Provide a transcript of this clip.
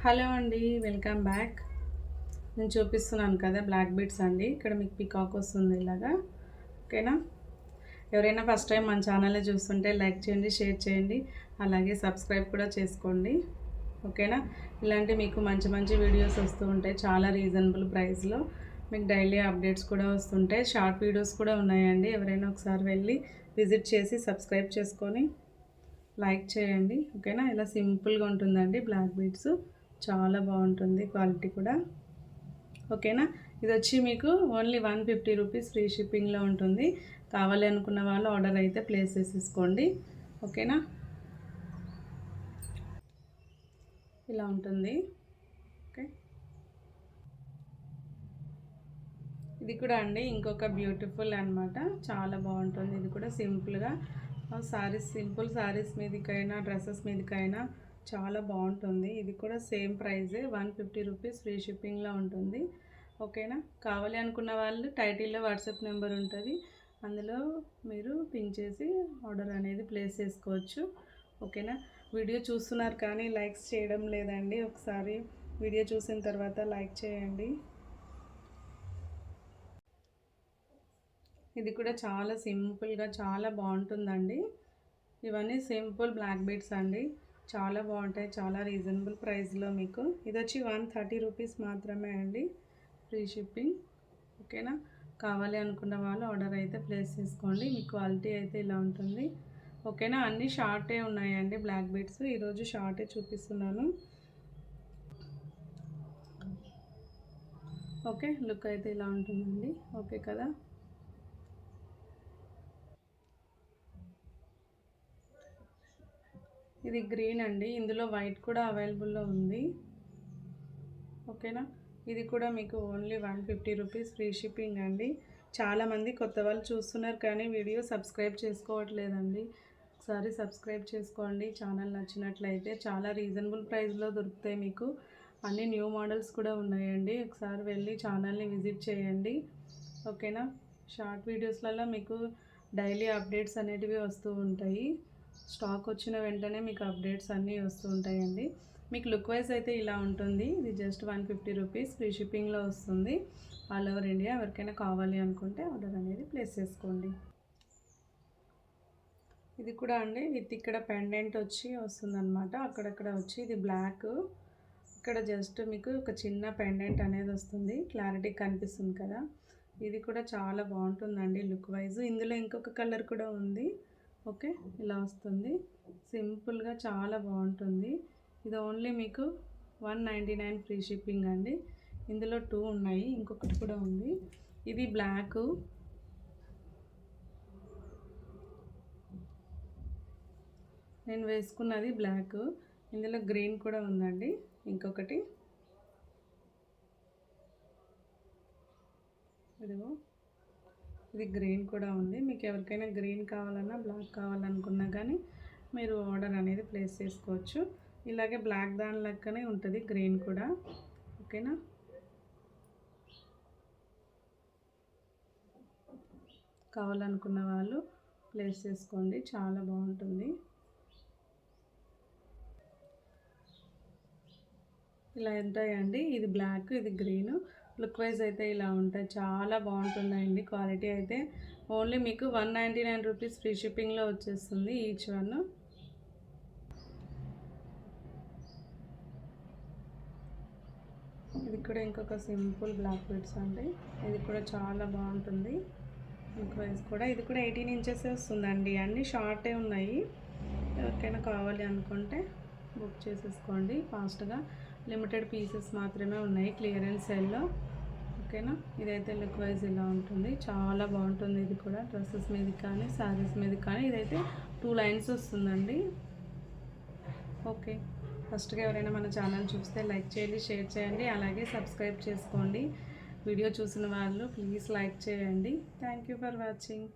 Hello అండి, welcome back. నేను చూపిస్తున్నాను కదా బ్లాక్ బీడ్స్ అండి. ఇక్కడ మీకు పికాక్ వస్తుంది ఇలాగా. ఓకేనా? ఎవరైనా ఫస్ట్ టైం మన ఛానల్ని చూస్తుంటే లైక్ చేయండి, షేర్ చేయండి, అలాగే సబ్స్క్రైబ్ కూడా చేసుకోండి. ఓకేనా? ఇలాంటి మీకు మంచి మంచి వీడియోస్ వస్తూ ఉంటాయి చాలా రీజనబుల్ ప్రైస్లో. మీకు డైలీ అప్డేట్స్ కూడా వస్తుంటాయి, షార్ట్ వీడియోస్ కూడా ఉన్నాయండి. ఎవరైనా ఒకసారి వెళ్ళి విజిట్ చేసి సబ్స్క్రైబ్ చేసుకొని లైక్ చేయండి. ఓకేనా? ఇలా సింపుల్గా ఉంటుందండి బ్లాక్ బీడ్స్. చాలా బాగుంటుంది క్వాలిటీ కూడా. ఓకేనా? ఇది వచ్చి మీకు ఓన్లీ 150 రూపీస్ ఫ్రీ షిప్పింగ్లో ఉంటుంది. కావాలి అనుకున్న వాళ్ళు ఆర్డర్ అయితే ప్లేస్ చేసేసుకోండి. ఓకేనా? ఇలా ఉంటుంది. ఓకే, ఇది కూడా అండి ఇంకొక బ్యూటిఫుల్ అనమాట. చాలా బాగుంటుంది. ఇది కూడా సింపుల్గా సారీస్, సింపుల్ సారీస్ మీదకైనా డ్రెస్సెస్ మీదకైనా చాలా బాగుంటుంది. ఇది కూడా సేమ్ ప్రైజే, 150 రూపీస్ ఫ్రీ షిప్పింగ్లో ఉంటుంది. ఓకేనా? కావాలి అనుకున్న వాళ్ళు టైటిల్లో వాట్సాప్ నెంబర్ ఉంటుంది, అందులో మీరు పిన్ చేసి ఆర్డర్ అనేది ప్లేస్ చేసుకోవచ్చు. ఓకేనా? వీడియో చూస్తున్నారు కానీ లైక్స్ చేయడం లేదండి. ఒకసారి వీడియో చూసిన తర్వాత లైక్ చేయండి. ఇది కూడా చాలా సింపుల్గా చాలా బాగుంటుందండి. ఇవన్నీ సింపుల్ బ్లాక్ బీడ్స్ అండి, చాలా బాగుంటాయి, చాలా రీజనబుల్ ప్రైస్లో మీకు. ఇది వచ్చి 130 రూపీస్ మాత్రమే అండి, ఫ్రీ షిప్పింగ్. ఓకేనా? కావాలి అనుకున్న వాళ్ళు ఆర్డర్ అయితే ప్లేస్ చేసుకోండి. మీ క్వాలిటీ అయితే ఇలా ఉంటుంది. ఓకేనా? అన్నీ షార్టే ఉన్నాయండి బ్లాక్ బీడ్స్. ఈరోజు షార్టే చూపిస్తున్నాను. ఓకే, లుక్ అయితే ఇలా ఉంటుందండి. ఓకే కదా? ఇది గ్రీన్ అండి, ఇందులో వైట్ కూడా అవైలబుల్లో ఉంది. ఓకేనా? ఇది కూడా మీకు ఓన్లీ 150 రూపీస్ ఫ్రీ షిప్పింగ్ అండి. చాలామంది కొత్త వాళ్ళు చూస్తున్నారు కానీ వీడియో సబ్స్క్రైబ్ చేసుకోవట్లేదండి. ఒకసారి సబ్స్క్రైబ్ చేసుకోండి. ఛానల్ నచ్చినట్లయితే చాలా రీజనబుల్ ప్రైస్లో దొరుకుతాయి మీకు. అన్ని న్యూ మోడల్స్ కూడా ఉన్నాయండి. ఒకసారి వెళ్ళి ఛానల్ని విజిట్ చేయండి. ఓకేనా? షార్ట్ వీడియోస్లలో మీకు డైలీ అప్డేట్స్ అనేటివి వస్తూ ఉంటాయి. స్టాక్ వచ్చిన వెంటనే మీకు అప్డేట్స్ అన్నీ వస్తూ ఉంటాయండి. మీకు లుక్ వైజ్ అయితే ఇలా ఉంటుంది. ఇది జస్ట్ 150 రూపీస్ ఫ్రీ షిప్పింగ్లో వస్తుంది ఆల్ ఓవర్ ఇండియా. ఎవరికైనా కావాలి అనుకుంటే ఆర్డర్ అనేది ప్లేస్ చేసుకోండి. ఇది కూడా అండి విత్ ఇక్కడ పెండెంట్ వచ్చి వస్తుందన్నమాట. అక్కడక్కడ వచ్చి ఇది బ్లాక్, ఇక్కడ జస్ట్ మీకు ఒక చిన్న పెండెంట్ అనేది వస్తుంది. క్లారిటీ కనిపిస్తుంది కదా? ఇది కూడా చాలా బాగుంటుందండి లుక్ వైజ్. ఇందులో ఇంకొక కలర్ కూడా ఉంది. ఓకే, ఇలా వస్తుంది సింపుల్గా, చాలా బాగుంటుంది. ఇది ఓన్లీ మీకు 199 ఫ్రీ షిప్పింగ్ అండి. ఇందులో 2 ఉన్నాయి, ఇంకొకటి కూడా ఉంది. ఇది బ్లాక్, నేను వేసుకున్నది బ్లాక్. ఇందులో గ్రీన్ కూడా ఉందండి, ఇంకొకటి. ఇదిగో ఇది గ్రీన్ కూడా ఉంది. మీకు ఎవరికైనా గ్రీన్ కావాలన్నా బ్లాక్ కావాలనుకున్నా కానీ మీరు ఆర్డర్ అనేది ప్లేస్ చేసుకోవచ్చు. ఇలాగే బ్లాక్ దాని లెక్కనే ఉంటుంది గ్రీన్ కూడా. ఓకేనా? కావాలనుకున్న వాళ్ళు ప్లేస్ చేసుకోండి, చాలా బాగుంటుంది. ఇలా ఉంటాయండి. ఇది బ్లాక్, ఇది గ్రీన్. లుక్ వైజ్ అయితే ఇలా ఉంటాయి, చాలా బాగుంటుందండి. క్వాలిటీ అయితే ఓన్లీ మీకు 199 రూపీస్ ఫ్రీ షిప్పింగ్లో వచ్చేస్తుంది ఈచ్ వన్. ఇది కూడా ఇంకొక సింపుల్ బ్లాక్ బీడ్స్ అండి. ఇది కూడా చాలా బాగుంటుంది లుక్ వైజ్ కూడా. ఇది కూడా 18 ఇంచెస్ వస్తుందండి. అన్నీ షార్టే ఉన్నాయి. ఎవరికైనా కావాలి అనుకుంటే బుక్ చేసేసుకోండి ఫాస్ట్గా. లిమిటెడ్ పీసెస్ మాత్రమే ఉన్నాయి క్లియరెన్స్ సేల్లో. ఓకేనా? ఇదైతే లుక్ వైజ్ ఇలా ఉంటుంది, చాలా బాగుంటుంది. ఇది కూడా డ్రెస్సెస్ మీద కానీ శారీస్ మీద కానీ. ఇదైతే 2 లైన్స్ వస్తుందండి. ఓకే, ఫస్ట్గా ఎవరైనా మన ఛానల్ చూస్తే లైక్ చేయండి, షేర్ చేయండి, అలాగే సబ్స్క్రైబ్ చేసుకోండి. వీడియో చూసిన వాళ్ళు ప్లీజ్ లైక్ చేయండి. Thank you for watching.